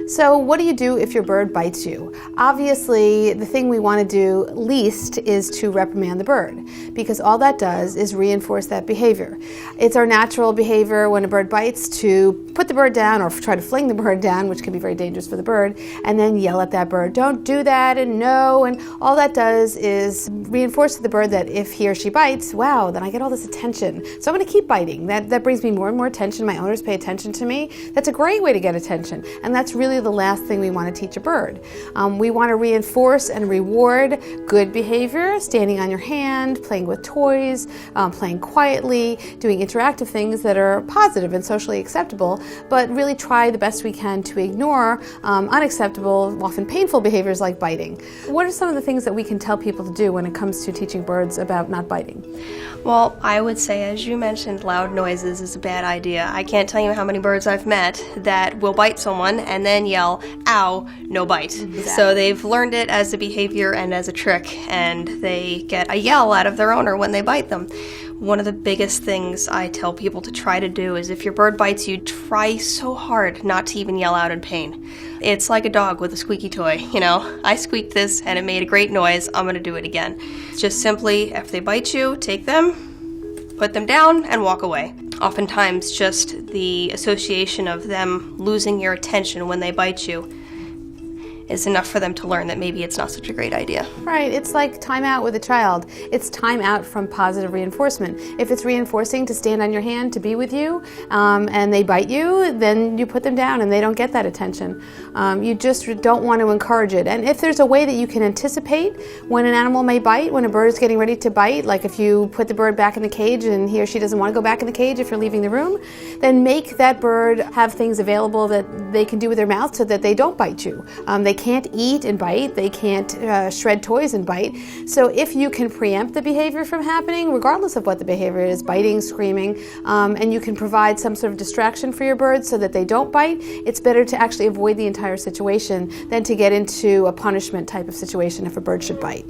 So what do you do if your bird bites you? Obviously, the thing we want to do least is to reprimand the bird, because all that does is reinforce that behavior. It's our natural behavior when a bird bites to put the bird down or try to fling the bird down, which can be very dangerous for the bird, and then yell at that bird, don't do that, and no, and all that does is reinforce to the bird that if he or she bites, wow, then I get all this attention, so I'm going to keep biting. That brings me more and more attention. My owners pay attention to me. That's a great way to get attention, and that's really the last thing we want to teach a bird. We want to reinforce and reward good behavior, standing on your hand, playing with toys, playing quietly, doing interactive things that are positive and socially acceptable, but really try the best we can to ignore unacceptable, often painful behaviors like biting. What are some of the things that we can tell people to do when it comes to teaching birds about not biting? Well, I would say, as you mentioned, loud noises is a bad idea. I can't tell you how many birds I've met that will bite someone and then yell, ow, no bite. Exactly. So they've learned it as a behavior and as a trick, and they get a yell out of their owner when they bite them. One of the biggest things I tell people to try to do is if your bird bites you, try so hard not to even yell out in pain. It's like a dog with a squeaky toy, you know. I squeaked this and it made a great noise, I'm gonna do it again. Just simply, if they bite you, take them, put them down, and walk away. Oftentimes, just the association of them losing your attention when they bite you is enough for them to learn that maybe it's not such a great idea. Right, it's like time out with a child. It's time out from positive reinforcement. If it's reinforcing to stand on your hand to be with you and they bite you, then you put them down and they don't get that attention. You just don't want to encourage it. And if there's a way that you can anticipate when an animal may bite, when a bird is getting ready to bite, like if you put the bird back in the cage and he or she doesn't want to go back in the cage if you're leaving the room, then make that bird have things available that they can do with their mouth so that they don't bite you. They can't eat and bite, they can't shred toys and bite. So if you can preempt the behavior from happening, regardless of what the behavior is, biting, screaming, and you can provide some sort of distraction for your birds so that they don't bite, it's better to actually avoid the entire situation than to get into a punishment type of situation if a bird should bite.